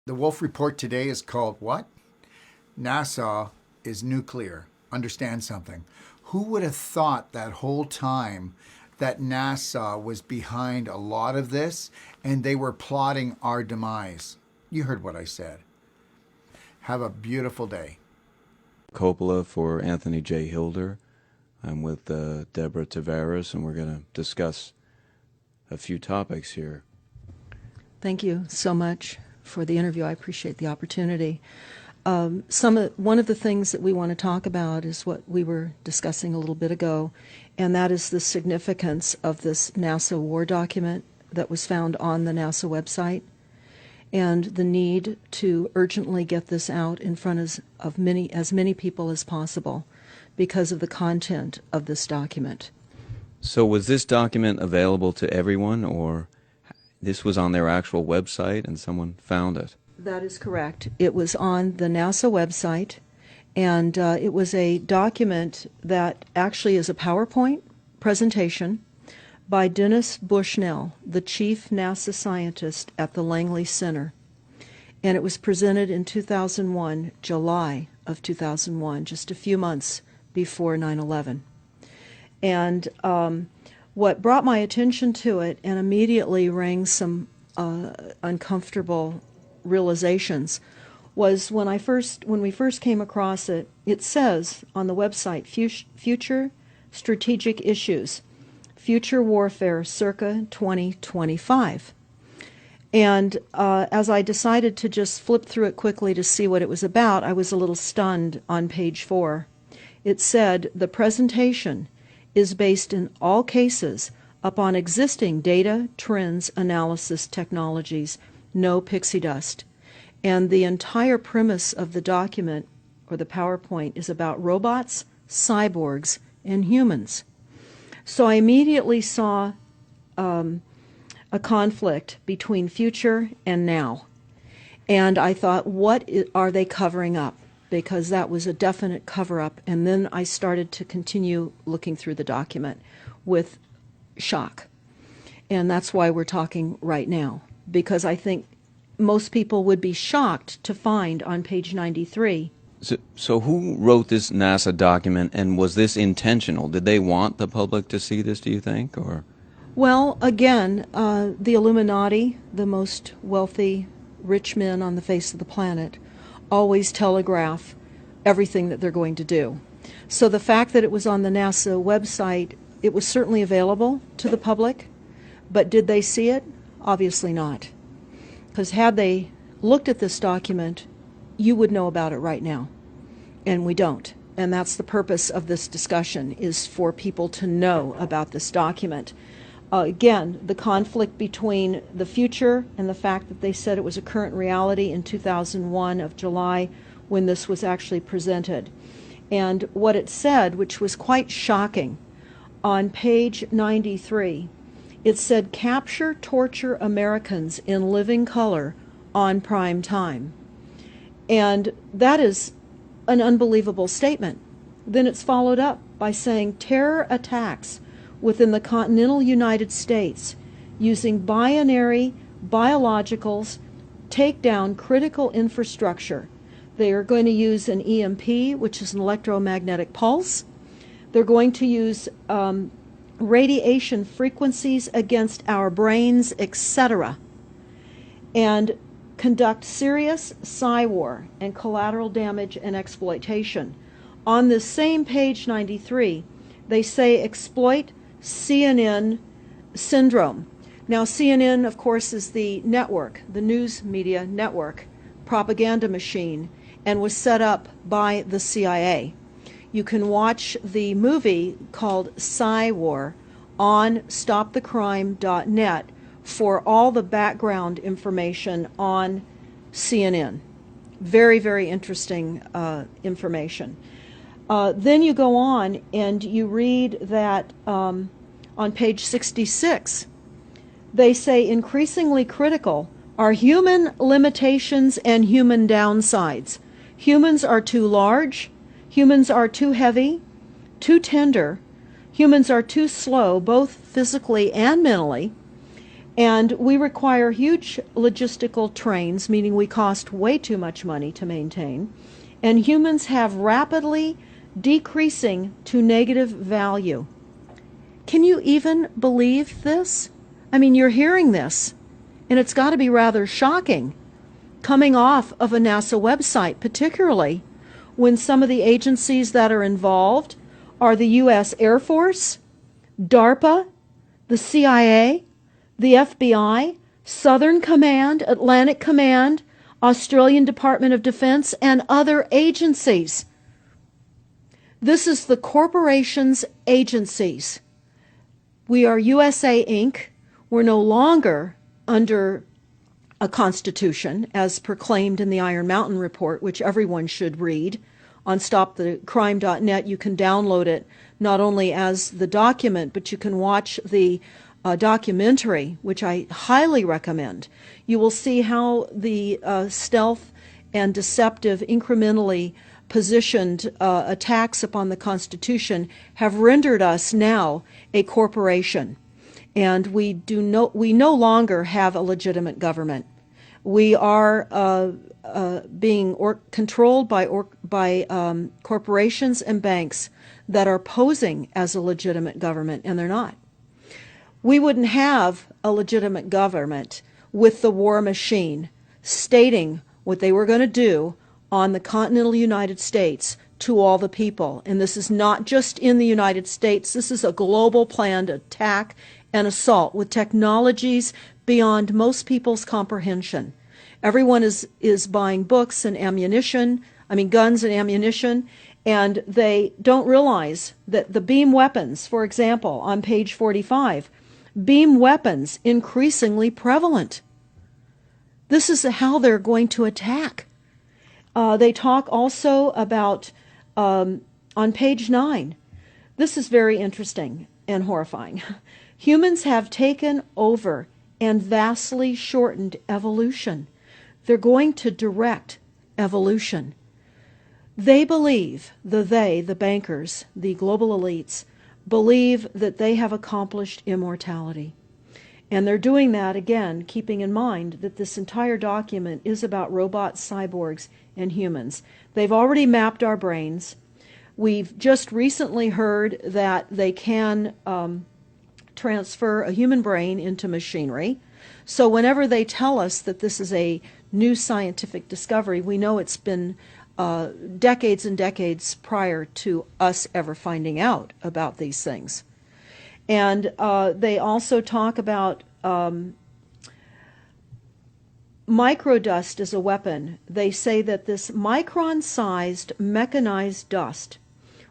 The Wolf Report today is called what? NASA is nuclear. Understand something. Who would have thought that whole time that NASA was behind a lot of this and they were plotting our demise? You heard what I said. Have a beautiful day. Coppola for Anthony J. Hilder. I'm with Deborah Tavares, and we're going to discuss a few topics here. Thank you so much for the interview. I appreciate the opportunity. One of the things that we want to talk about is what we were discussing a little bit ago, and that is the significance of this NASA war document that was found on the NASA website, and the need to urgently get this out in front of as many people as possible because of the content of this document. So was this document available to everyone, or this was on their actual website and someone found it? That is correct. It was on the NASA website, and it was a document that actually is a PowerPoint presentation by Dennis Bushnell, the chief NASA scientist at the Langley Center. And it was presented in 2001, July of 2001, just a few months before 9/11. And what brought my attention to it and immediately rang some uncomfortable realizations was when we first came across it. It says on the website, Future Strategic Issues, Future Warfare circa 2025. And as I decided to just flip through it quickly to see what it was about, I was a little stunned on page 4. It said, the presentation is based in all cases upon existing data, trends, analysis technologies, no pixie dust. And the entire premise of the document, or the PowerPoint, is about robots, cyborgs, and humans. So I immediately saw a conflict between future and now. And I thought, what are they covering up? Because that was a definite cover-up. And then I started to continue looking through the document with shock. And that's why we're talking right now, because I think most people would be shocked to find on page 93. So who wrote this NASA document, and was this intentional? Did they want the public to see this, do you think? Or? Well, again, the Illuminati, the most wealthy, rich men on the face of the planet, always telegraph everything that they're going to do. So the fact that it was on the NASA website, it was certainly available to the public, but did they see it? Obviously not. Because had they looked at this document, you would know about it right now. And we don't. And that's the purpose of this discussion, is for people to know about this document. Again, the conflict between the future and the fact that they said it was a current reality in 2001 of July when this was actually presented. And what it said, which was quite shocking, on page 93, it said, capture, torture Americans in living color on prime time. And that is an unbelievable statement. Then it's followed up by saying terror attacks within the continental United States using binary biologicals take down critical infrastructure. They are going to use an EMP, which is an electromagnetic pulse. They're going to use radiation frequencies against our brains, etc., and conduct serious psy-war and collateral damage and exploitation. On this same page 93, they say exploit CNN syndrome. Now, CNN, of course, is the network, the news media network, propaganda machine, and was set up by the CIA. You can watch the movie called Psy-War on stopthecrime.net for all the background information on CNN. Very, very interesting information. Then you go on and you read that on page 66, they say increasingly critical are human limitations and human downsides. Humans are too large, humans are too heavy, too tender, humans are too slow, both physically and mentally, And we require huge logistical trains, meaning we cost way too much money to maintain. And humans have rapidly decreasing to negative value. Can you even believe this? I mean, you're hearing this, and it's got to be rather shocking coming off of a NASA website, particularly when some of the agencies that are involved are the U.S. Air Force, DARPA, the CIA, the FBI, Southern Command, Atlantic Command, Australian Department of Defense, and other agencies. This is the corporation's agencies. We are USA Inc. We're no longer under a constitution as proclaimed in the Iron Mountain Report, which everyone should read. On stopthecrime.net, you can download it not only as the document, but you can watch the documentary, which I highly recommend. You will see how the stealth and deceptive, incrementally positioned attacks upon the Constitution have rendered us now a corporation. And we no longer have a legitimate government. We are being controlled by corporations and banks that are posing as a legitimate government, and they're not. We wouldn't have a legitimate government with the war machine stating what they were going to do on the continental United States to all the people. And this is not just in the United States. This is a global planned attack and assault with technologies beyond most people's comprehension. Everyone is buying books and ammunition, guns and ammunition, and they don't realize that the beam weapons, for example, on page 45, beam weapons increasingly prevalent. This is how they're going to attack. They talk also about, on page 9, this is very interesting and horrifying. Humans have taken over and vastly shortened evolution. They're going to direct evolution. They believe, the bankers, the global elites, believe that they have accomplished immortality. And they're doing that, again, keeping in mind that this entire document is about robots, cyborgs, and humans. They've already mapped our brains. We've just recently heard that they can transfer a human brain into machinery. So whenever they tell us that this is a new scientific discovery, we know it's been decades and decades prior to us ever finding out about these things. And they also talk about microdust as a weapon. They say that this micron-sized mechanized dust,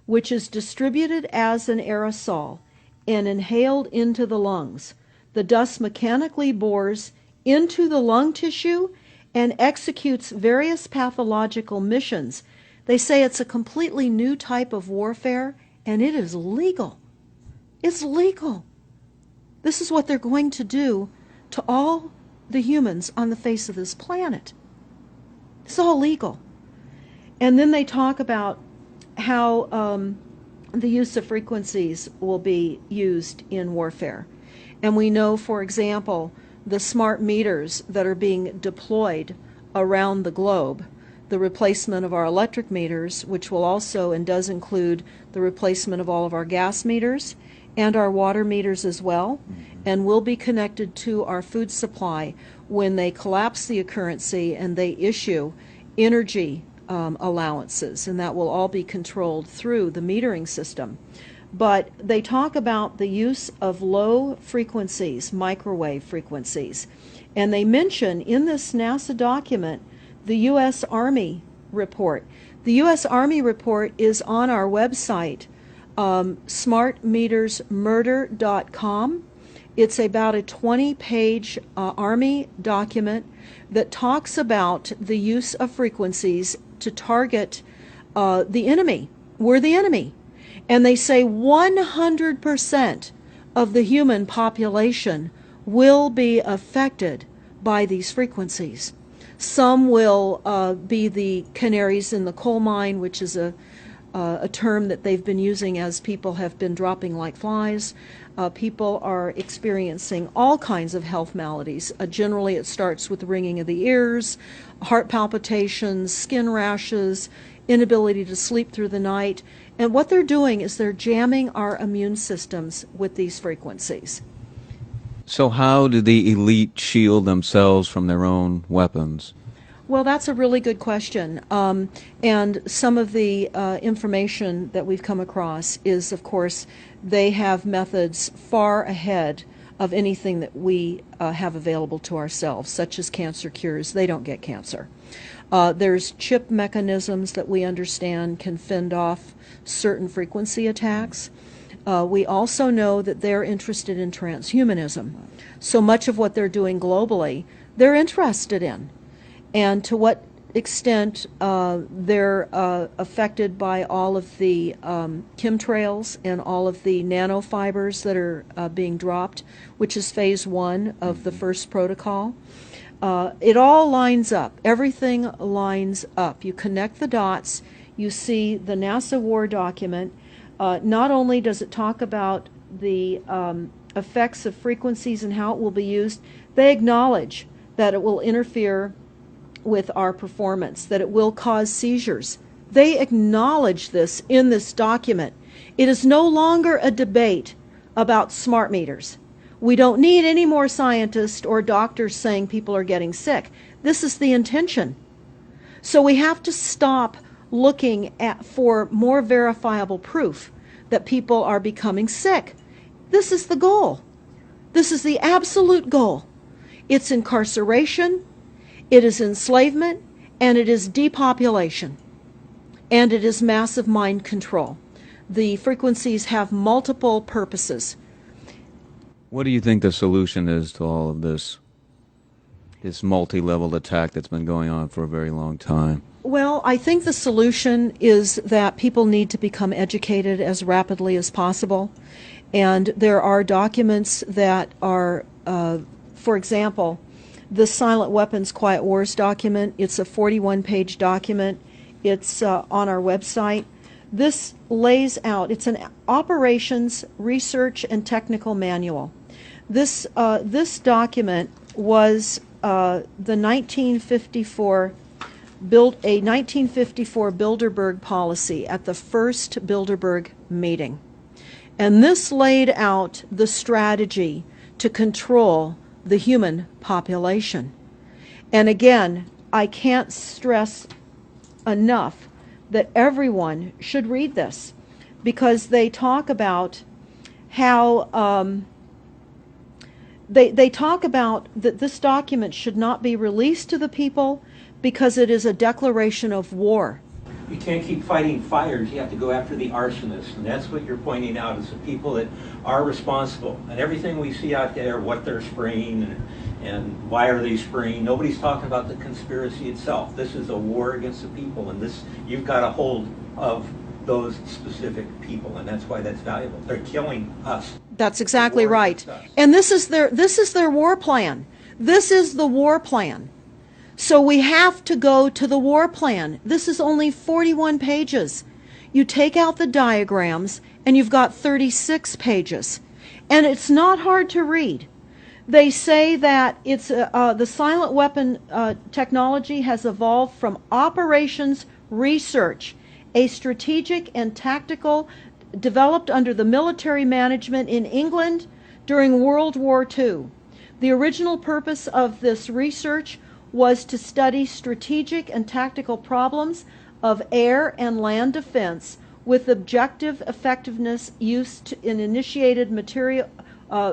which is distributed as an aerosol and inhaled into the lungs, the dust mechanically bores into the lung tissue and executes various pathological missions. They say it's a completely new type of warfare, and it is legal. It's legal. This is what they're going to do to all the humans on the face of this planet. It's all legal. And then they talk about how the use of frequencies will be used in warfare. And we know, for example, the smart meters that are being deployed around the globe, the replacement of our electric meters, which will also and does include the replacement of all of our gas meters and our water meters as well, and will be connected to our food supply when they collapse the currency and they issue energy allowances, and that will all be controlled through the metering system. But they talk about the use of low frequencies, microwave frequencies, and they mention in this NASA document the U.S. Army report. The U.S. Army report is on our website, smartmetersmurder.com. It's about a 20-page Army document that talks about the use of frequencies to target the enemy. We're the enemy. And they say 100% of the human population will be affected by these frequencies. Some will be the canaries in the coal mine, which is a term that they've been using as people have been dropping like flies. People are experiencing all kinds of health maladies. Generally, it starts with the ringing of the ears, heart palpitations, skin rashes, inability to sleep through the night. And what they're doing is they're jamming our immune systems with these frequencies. So how do the elite shield themselves from their own weapons? Well, that's a really good question. And some of the information that we've come across is, of course, they have methods far ahead of anything that we have available to ourselves, such as cancer cures. They don't get cancer. There's chip mechanisms that we understand can fend off certain frequency attacks. We also know that they're interested in transhumanism. So much of what they're doing globally, they're interested in. And to what extent they're affected by all of the chemtrails and all of the nanofibers that are being dropped, which is phase 1 of the first protocol. It all lines up. Everything lines up. You connect the dots. You see the NASA war document. Not only does it talk about the effects of frequencies and how it will be used, they acknowledge that it will interfere with our performance, that it will cause seizures. They acknowledge this in this document. It is no longer a debate about smart meters. We don't need any more scientists or doctors saying people are getting sick. This is the intention. So we have to stop looking for more verifiable proof that people are becoming sick. This is the goal. This is the absolute goal. It's incarceration, it is enslavement, and it is depopulation. And it is massive mind control. The frequencies have multiple purposes. What do you think the solution is to all of this multi-level attack that's been going on for a very long time? Well, I think the solution is that people need to become educated as rapidly as possible. And there are documents that are, for example, the Silent Weapons Quiet Wars document. It's a 41-page document. It's on our website. This lays out, it's an operations, research, and technical manual. This document was the 1954 Bilderberg policy at the first Bilderberg meeting. And this laid out the strategy to control the human population. And again, I can't stress enough that everyone should read this, because they talk about how they talk about that this document should not be released to the people because it is a declaration of war. You can't keep fighting fires. You have to go after the arsonists, and that's what you're pointing out, is the people that are responsible. And everything we see out there, what they're spraying and why are they spraying, nobody's talking about the conspiracy itself. This is a war against the people, and this, you've got a hold of those specific people, and that's why that's valuable. They're killing us. That's exactly right. And this is their war plan. This is the war plan. So we have to go to the war plan. This is only 41 pages. You take out the diagrams and you've got 36 pages. And it's not hard to read. They say that it's the silent weapon technology has evolved from operations research, a strategic and tactical developed under the military management in England during World War II. The original purpose of this research was to study strategic and tactical problems of air and land defense with objective effectiveness used in initiated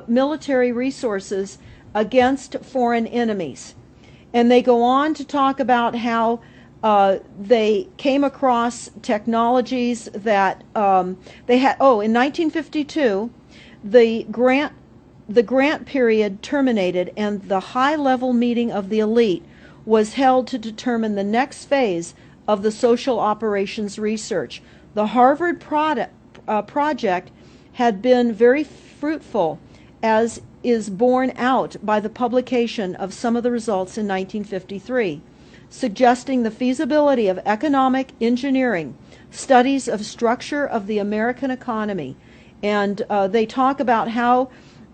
military resources against foreign enemies. And they go on to talk about how they came across technologies that they had. Oh, in 1952, the grant period terminated, and the high-level meeting of the elite was held to determine the next phase of the social operations research. The Harvard project had been very fruitful, as is borne out by the publication of some of the results in 1953, suggesting the feasibility of economic engineering, studies of structure of the American economy, And they talk about how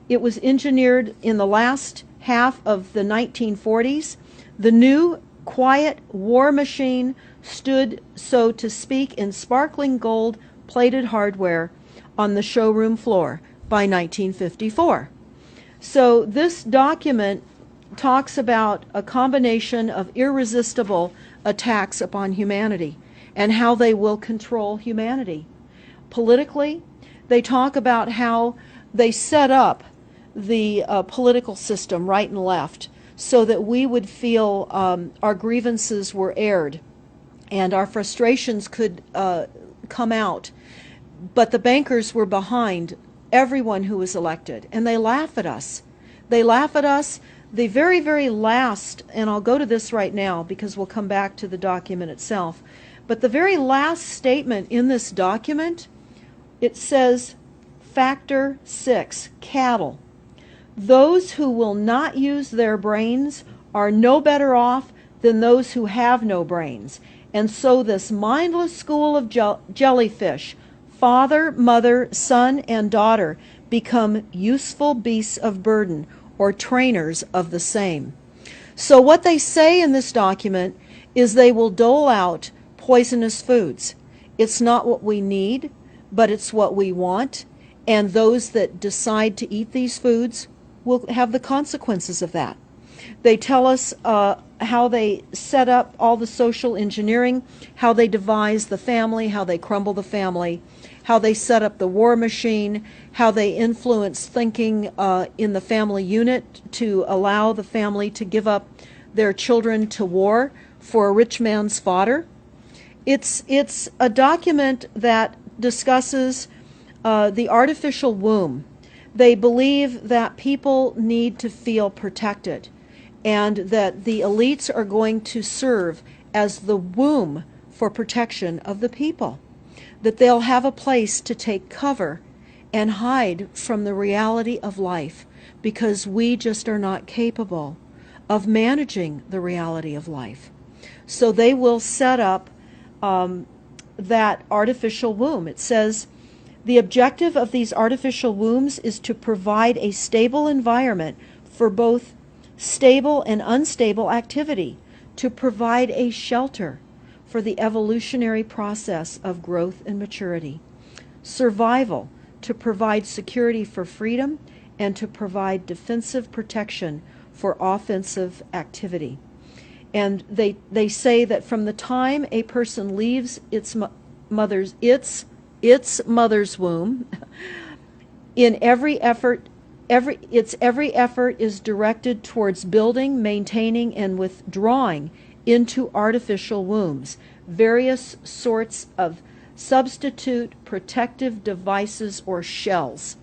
it was engineered in the last half of the 1940s. The new, quiet war machine stood, so to speak, in sparkling gold plated hardware on the showroom floor by 1954. So this document talks about a combination of irresistible attacks upon humanity and how they will control humanity. Politically, they talk about how they set up the political system, right and left, so that we would feel our grievances were aired and our frustrations could come out. But the bankers were behind everyone who was elected, and they laugh at us. They laugh at us. The very, very last, and I'll go to this right now because we'll come back to the document itself, but the very last statement in this document, it says, Factor 6, cattle. Those who will not use their brains are no better off than those who have no brains. And so this mindless school of jellyfish, father, mother, son, and daughter, become useful beasts of burden, or trainers of the same. So what they say in this document is they will dole out poisonous foods. It's not what we need, but it's what we want, and those that decide to eat these foods will have the consequences of that. They tell us how they set up all the social engineering, how they devise the family, how they crumble the family, how they set up the war machine, how they influence thinking in the family unit to allow the family to give up their children to war for a rich man's fodder. It's a document that discusses the artificial womb. They believe that people need to feel protected and that the elites are going to serve as the womb for protection of the people, that they'll have a place to take cover and hide from the reality of life because we just are not capable of managing the reality of life. So they will set up that artificial womb. It says, the objective of these artificial wombs is to provide a stable environment for both stable and unstable activity, to provide a shelter for the evolutionary process of growth and maturity, survival, to provide security for freedom, and to provide defensive protection for offensive activity. And they say that from the time a person leaves its mother's womb, in every effort is directed towards building, maintaining, and withdrawing into artificial wombs various sorts of substitute protective devices or shells.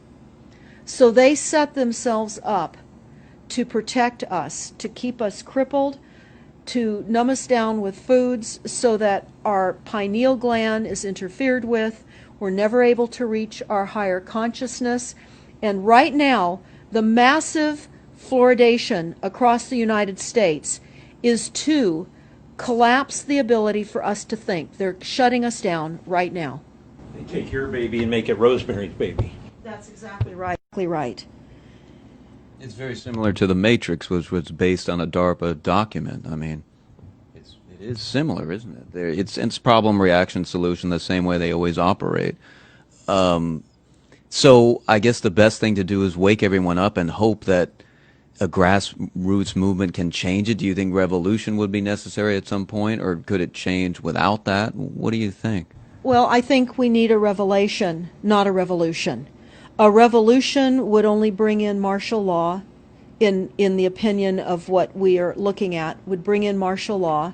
So they set themselves up to protect us, to keep us crippled, to numb us down with foods so that our pineal gland is interfered with. We're never able to reach our higher consciousness. And right now, the massive fluoridation across the United States is to collapse the ability for us to think. They're shutting us down right now. They take your baby and make it Rosemary's Baby. That's exactly right. Right. It's very similar to The Matrix, which was based on a DARPA document. I mean, it is similar, isn't it? It's problem, reaction, solution, the same way they always operate. So I guess the best thing to do is wake everyone up and hope that a grassroots movement can change it. Do you think revolution would be necessary at some point, or could it change without that? What do you think? Well, I think we need a revelation, not a revolution. A revolution would only bring in martial law, in the opinion of what we are looking at, would bring in martial law.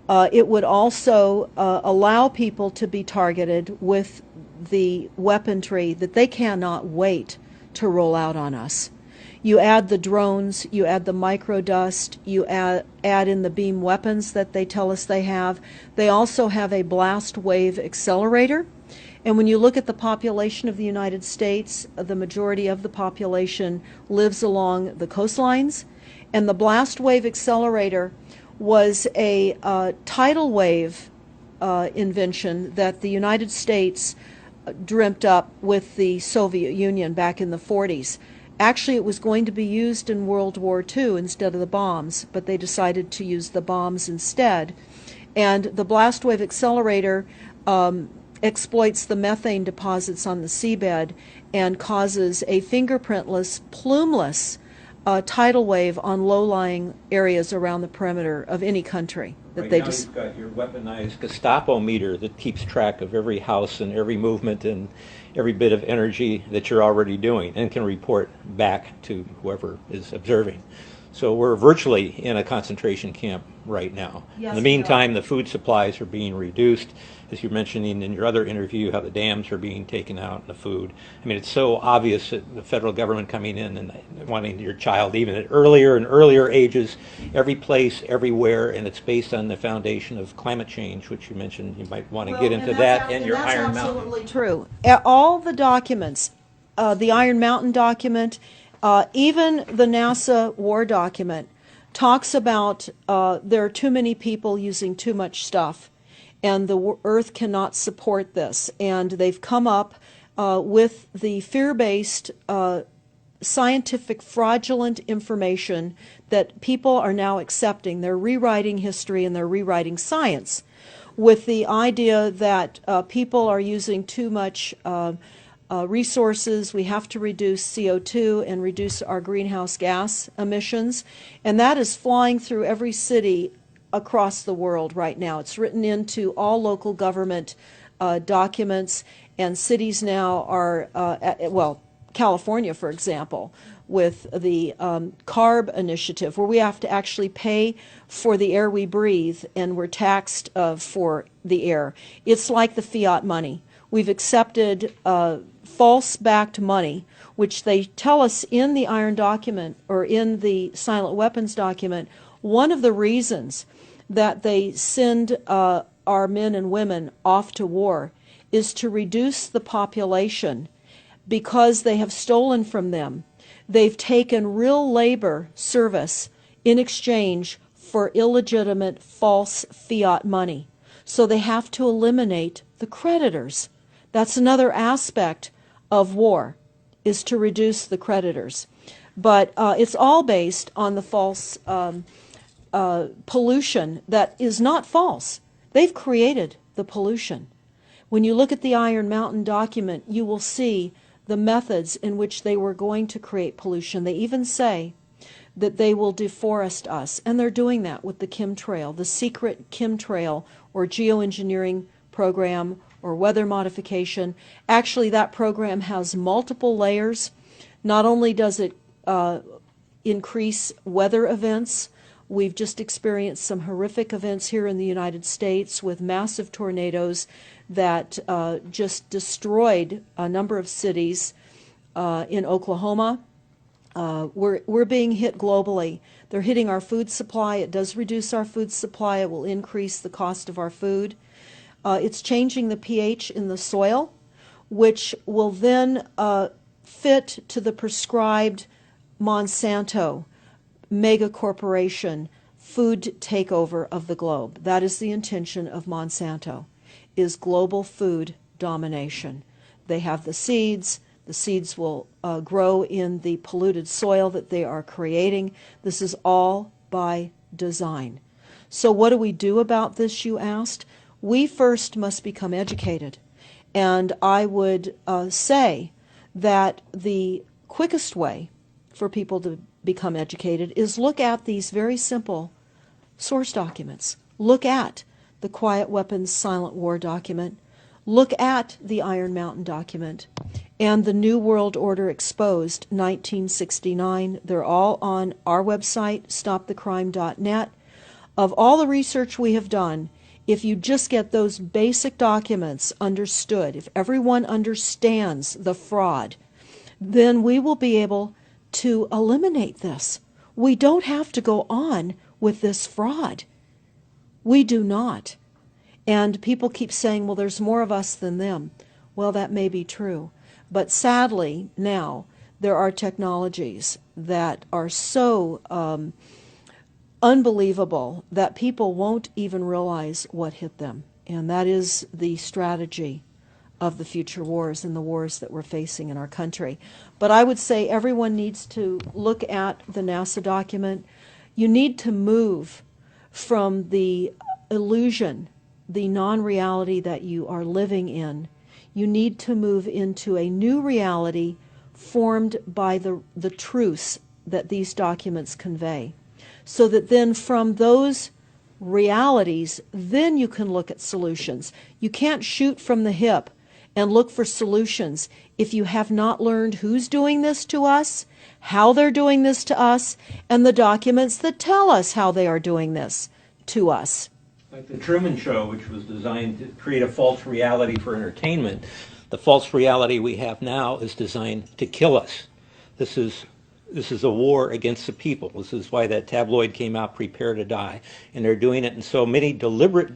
It would also allow people to be targeted with the weaponry that they cannot wait to roll out on us. You add the drones, you add the microdust, you add in the beam weapons that they tell us they have. They also have a blast wave accelerator. And when you look at the population of the United States, the majority of the population lives along the coastlines. And the blast wave accelerator was a tidal wave invention that the United States dreamt up with the Soviet Union back in the 40s. Actually, it was going to be used in World War II instead of the bombs, but they decided to use the bombs instead. And the blast wave accelerator exploits the methane deposits on the seabed and causes a fingerprintless, plumeless tidal wave on low-lying areas around the perimeter of any country. That Right they now just you've got your weaponized Gestapo meter that keeps track of every house and every movement and every bit of energy that you're already doing and can report back to whoever is observing. So we're virtually in a concentration camp right now. Yes, In the we meantime, the food supplies are being reduced. As you're mentioning in your other interview, how the dams are being taken out and the food. I mean, it's so obvious that the federal government coming in and wanting your child even at earlier and earlier ages, every place, everywhere, and it's based on the foundation of climate change, which you mentioned. You might want to get into that and your Iron Mountain. Absolutely true. All the documents, the Iron Mountain document, even the NASA war document, talks about there are too many people using too much stuff, and the Earth cannot support this. And they've come up with the fear-based scientific fraudulent information that people are now accepting. They're rewriting history and they're rewriting science with the idea that people are using too much resources. We have to reduce CO2 and reduce our greenhouse gas emissions. And that is flying through every city across the world right now. It's written into all local government documents, and cities now are, well, California, for example, with the CARB initiative, where we have to actually pay for the air we breathe, and we're taxed for the air. It's like the fiat money. We've accepted false-backed money, which they tell us in the Iron document, or in the Silent Weapons document, one of the reasons that they send our men and women off to war is to reduce the population because they have stolen from them. They've taken real labor service in exchange for illegitimate false fiat money. So they have to eliminate the creditors. That's another aspect of war, is to reduce the creditors. But it's all based on the false pollution that is not false. They've created the pollution. When you look at the Iron Mountain document, you will see the methods in which they were going to create pollution. They even say that they will deforest us, and they're doing that with the chemtrail, the secret chemtrail or geoengineering program or weather modification. Actually, that program has multiple layers. Not only does it increase weather events, we've just experienced some horrific events here in the United States with massive tornadoes that just destroyed a number of cities in Oklahoma. We're being hit globally. They're hitting our food supply. It does reduce our food supply. It will increase the cost of our food. It's changing the pH in the soil, which will then fit to the prescribed Monsanto mega corporation food takeover of the globe. That is the intention of Monsanto, is global food domination. They have the seeds. The seeds will grow in the polluted soil that they are creating. This is all by design. So what do we do about this, you asked? We first must become educated. And I would say that the quickest way for people to become educated is look at these very simple source documents. Look at the Quiet Weapons Silent War document. Look at the Iron Mountain document and the New World Order Exposed 1969. They're all on our website, stopthecrime.net. Of all the research we have done, if you just get those basic documents understood, if everyone understands the fraud, then we will be able to eliminate this. We don't have to go on with this fraud. We do not. And people keep saying, well, there's more of us than them. Well, that may be true. But sadly, now, there are technologies that are so unbelievable that people won't even realize what hit them. And that is the strategy of the future wars and the wars that we're facing in our country. But I would say everyone needs to look at the NASA document. You need to move from the illusion, the non-reality that you are living in. You need to move into a new reality formed by the truths that these documents convey. So that then from those realities, then you can look at solutions. You can't shoot from the hip and look for solutions if you have not learned who's doing this to us, how they're doing this to us, and the documents that tell us how they are doing this to us. Like the Truman Show, which was designed to create a false reality for entertainment, the false reality we have now is designed to kill us. This is a war against the people. This is why that tabloid came out, Prepare to Die. And they're doing it in so many deliberate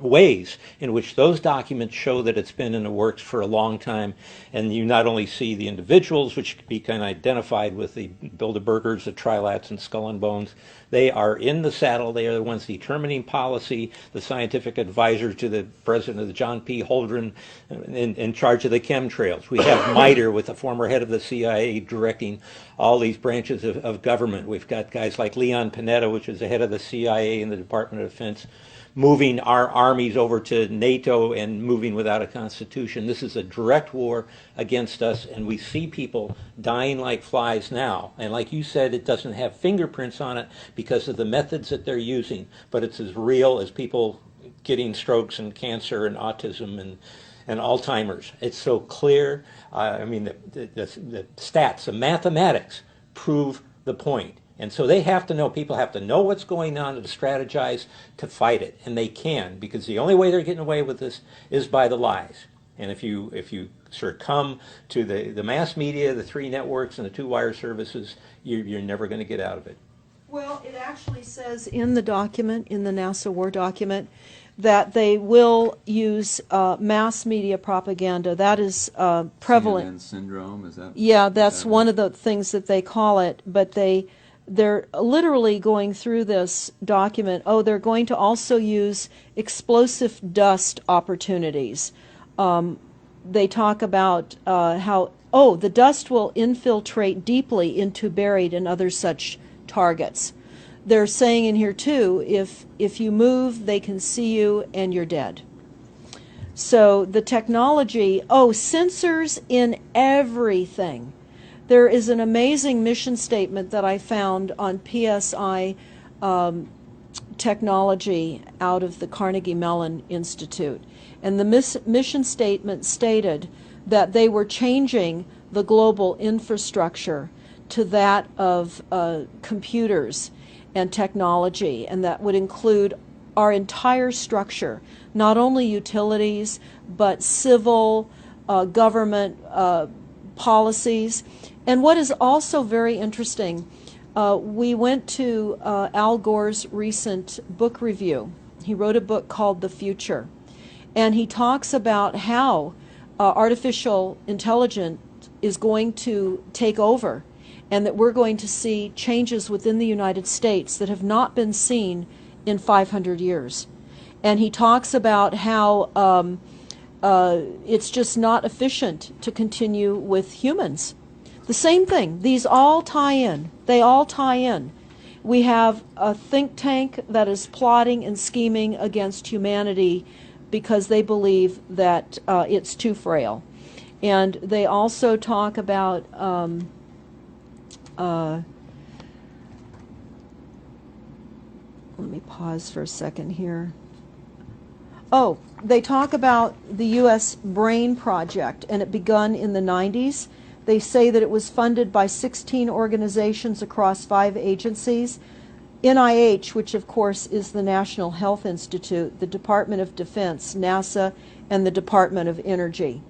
ways in which those documents show that it's been in the works for a long time. And you not only see the individuals, which can be kind of identified with the Bilderbergers, the Trilats, and Skull and Bones. They are in the saddle. They are the ones determining policy, the scientific advisors to the president of the John P. Holdren in charge of the chemtrails. We have MITRE with the former head of the CIA directing all these branches of government. We've got guys like Leon Panetta, which is the head of the CIA and the Department of Defense, moving our armies over to NATO and moving without a constitution. This is a direct war against us, and we see people dying like flies now. And like you said, it doesn't have fingerprints on it because of the methods that they're using, but it's as real as people getting strokes and cancer and autism and Alzheimer's. It's so clear. I mean, the stats, the mathematics prove the point. And so they have to know, people have to know what's going on to strategize to fight it. And they can, because the only way they're getting away with this is by the lies. And if you succumb to the mass media, the three networks, and the two wire services, you're never going to get out of it. Well, it actually says in the document, in the NASA war document, that they will use mass media propaganda. That is prevalent. CNN syndrome, is that? Yeah, that's one of the things that they call it. But they're literally going through this document. Oh, they're going to also use explosive dust opportunities. They talk about how, the dust will infiltrate deeply into buried and other such targets. They're saying in here too, if you move, they can see you and you're dead. So the technology, sensors in everything. There is an amazing mission statement that I found on PSI technology out of the Carnegie Mellon Institute. And the mission statement stated that they were changing the global infrastructure to that of computers and technology, and that would include our entire structure, not only utilities, but civil, government policies. And what is also very interesting, we went to Al Gore's recent book review. He wrote a book called The Future, and he talks about how artificial intelligence is going to take over, and that we're going to see changes within the United States that have not been seen in 500 years. And he talks about how it's just not efficient to continue with humans. The same thing. These all tie in. They all tie in. We have a think tank that is plotting and scheming against humanity because they believe that it's too frail. And they also talk about let me pause for a second here. They talk about the U.S. Brain Project, and it begun in the 90s. They say that it was funded by 16 organizations across 5 agencies. NIH, which of course is the National Health Institute, the Department of Defense, NASA, and the Department of Energy.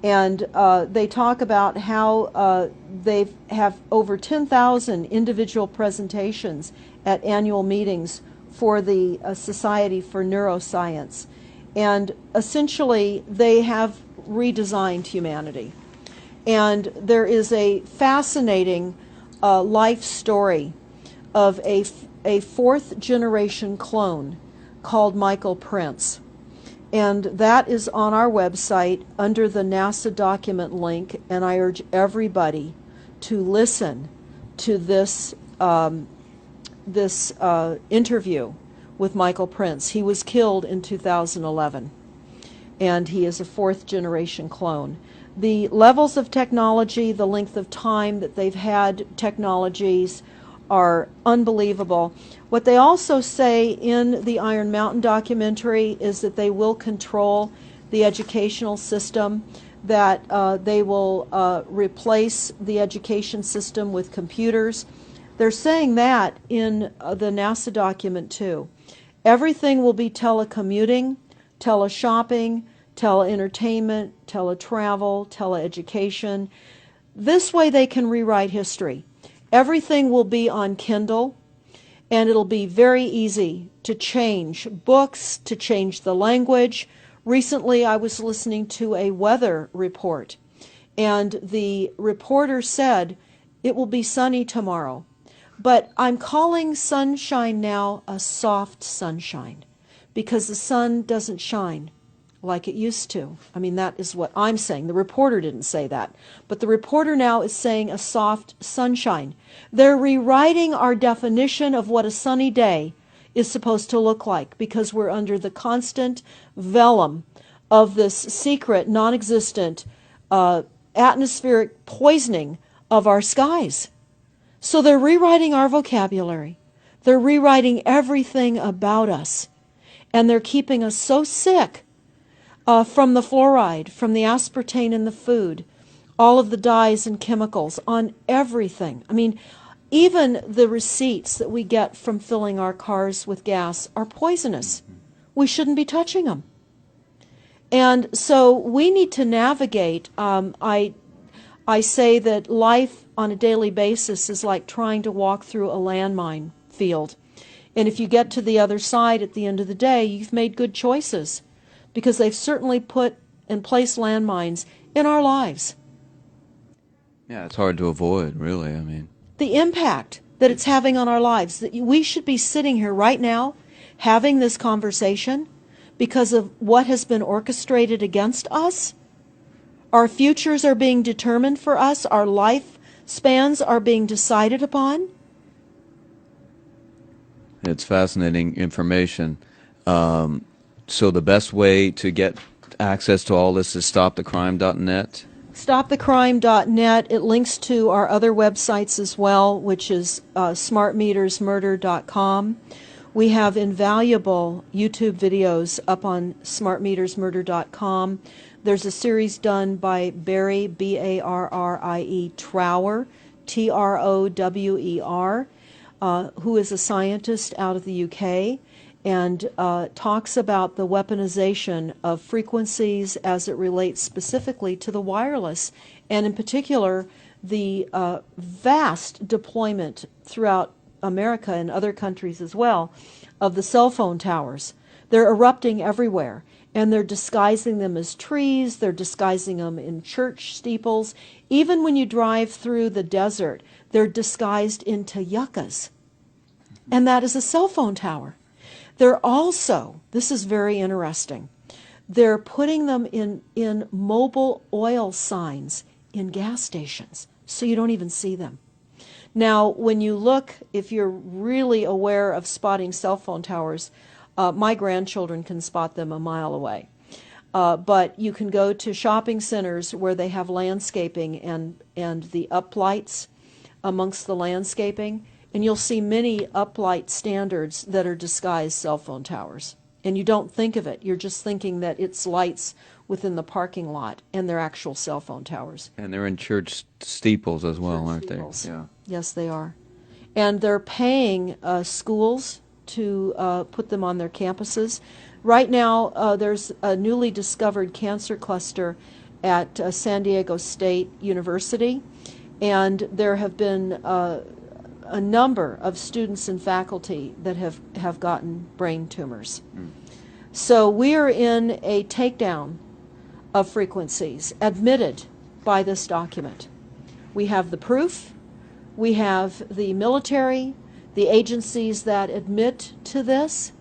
And they talk about how they have over 10,000 individual presentations at annual meetings for the Society for Neuroscience. And essentially, they have redesigned humanity. And there is a fascinating life story of a fourth generation clone called Michael Prince. And that is on our website under the NASA document link, and I urge everybody to listen to this interview with Michael Prince. He was killed in 2011, and he is a fourth-generation clone. The levels of technology, the length of time that they've had technologies are unbelievable. What they also say in the Iron Mountain documentary is that they will control the educational system, that they will replace the education system with computers. They're saying that in the NASA document too. Everything will be telecommuting, teleshopping, teleentertainment, teletravel, teleeducation. This way they can rewrite history. Everything will be on Kindle, and it'll be very easy to change books, to change the language. Recently I was listening to a weather report, and the reporter said it will be sunny tomorrow. But I'm calling sunshine now a soft sunshine, because the sun doesn't shine like it used to. I mean, that is what I'm saying. The reporter didn't say that. But the reporter now is saying a soft sunshine. They're rewriting our definition of what a sunny day is supposed to look like, because we're under the constant vellum of this secret, non-existent atmospheric poisoning of our skies. So they're rewriting our vocabulary. They're rewriting everything about us. And they're keeping us so sick from the fluoride, from the aspartame in the food, all of the dyes and chemicals on everything. I mean, even the receipts that we get from filling our cars with gas are poisonous. We shouldn't be touching them. And so we need to navigate. I say that life on a daily basis is like trying to walk through a landmine field. And if you get to the other side at the end of the day, you've made good choices, because they've certainly put and placed landmines in our lives. Yeah, it's hard to avoid, really. I mean, The impact that it's having on our lives, that we should be sitting here right now having this conversation because of what has been orchestrated against us. Our futures are being determined for us. Our life spans are being decided upon. it's fascinating information. So the best way to get access to all this is stopthecrime.net. StopTheCrime.net. It links to our other websites as well, which is smartmetersmurder.com. We have invaluable YouTube videos up on smartmetersmurder.com. There's a series done by Barry, B-A-R-R-I-E, Trower, T-R-O-W-E-R, who is a scientist out of the UK, and talks about the weaponization of frequencies as it relates specifically to the wireless, and in particular the vast deployment throughout America and other countries as well of the cell phone towers. They're erupting everywhere, and they're disguising them as trees, they're disguising them in church steeples. Even when you drive through the desert, they're disguised into yuccas, and that is a cell phone tower. They're also, this is very interesting, they're putting them in mobile oil signs in gas stations, so you don't even see them. Now, when you look, if you're really aware of spotting cell phone towers, my grandchildren can spot them a mile away. But you can go to shopping centers where they have landscaping and the uplights amongst the landscaping, and you'll see many uplight standards that are disguised cell phone towers. And you don't think of it. You're just thinking that it's lights within the parking lot, and they're actual cell phone towers. And they're in church steeples as well, aren't Steeples. they? Yeah. Yes, they are. And they're paying schools to put them on their campuses. Right now, there's a newly discovered cancer cluster at San Diego State University, and there have been a number of students and faculty that have gotten brain tumors. So we are in a takedown of frequencies admitted by this document. We have the proof, we have the military, the agencies that admit to this.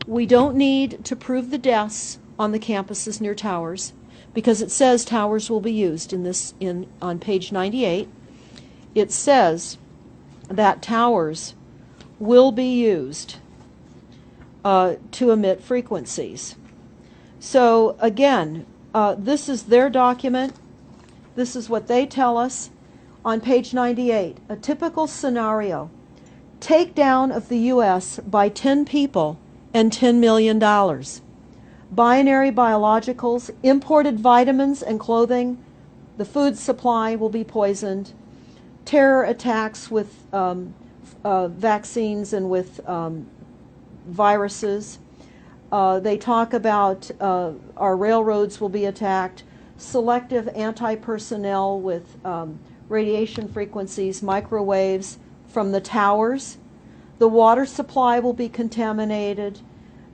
We don't need to prove the deaths on the campuses near towers, because it says towers will be used on page 98. It says that towers will be used to emit frequencies. So again, this is their document. This is what they tell us on page 98. A typical scenario: takedown of the U.S. by 10 people and $10 million. Binary biologicals, imported vitamins and clothing, the food supply will be poisoned. Terror attacks with vaccines and with viruses. They talk about our railroads will be attacked. Selective anti-personnel with radiation frequencies, microwaves from the towers. The water supply will be contaminated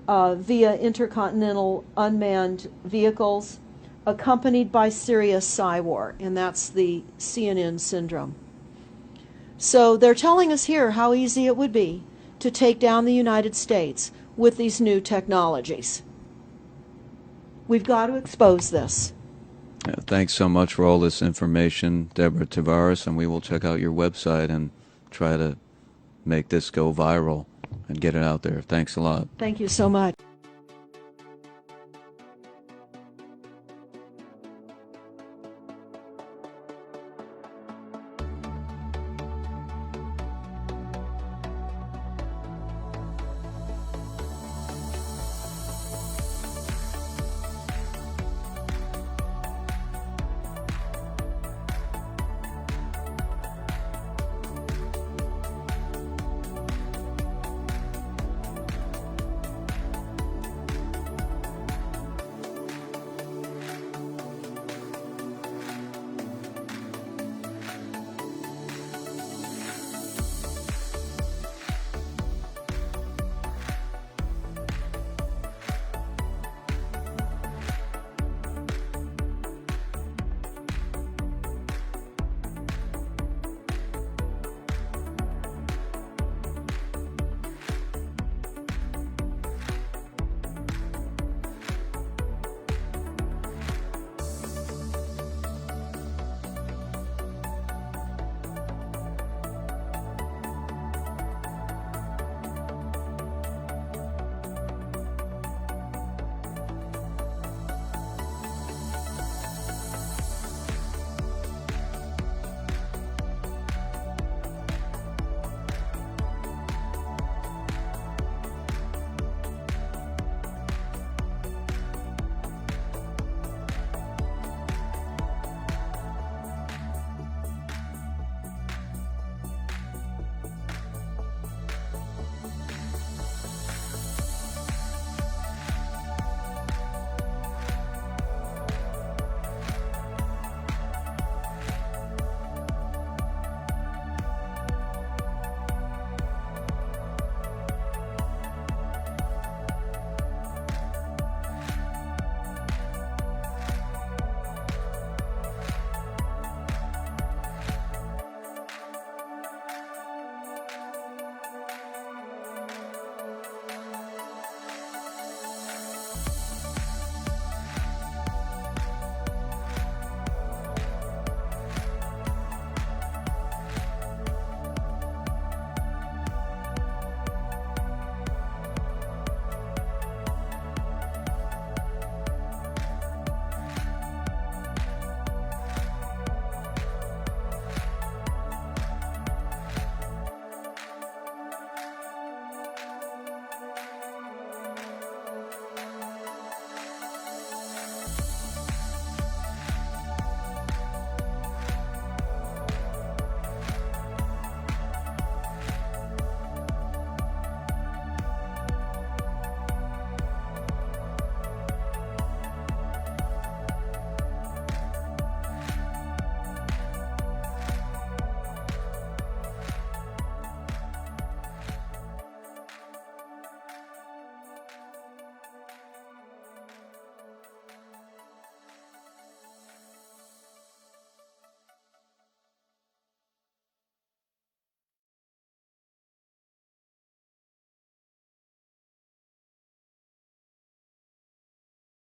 via intercontinental unmanned vehicles, accompanied by serious PSYWAR, and that's the CNN syndrome. So they're telling us here how easy it would be to take down the United States with these new technologies. We've got to expose this. Yeah, thanks so much for all this information, Deborah Tavares, and we will check out your website and try to make this go viral and get it out there. Thanks a lot. Thank you so much.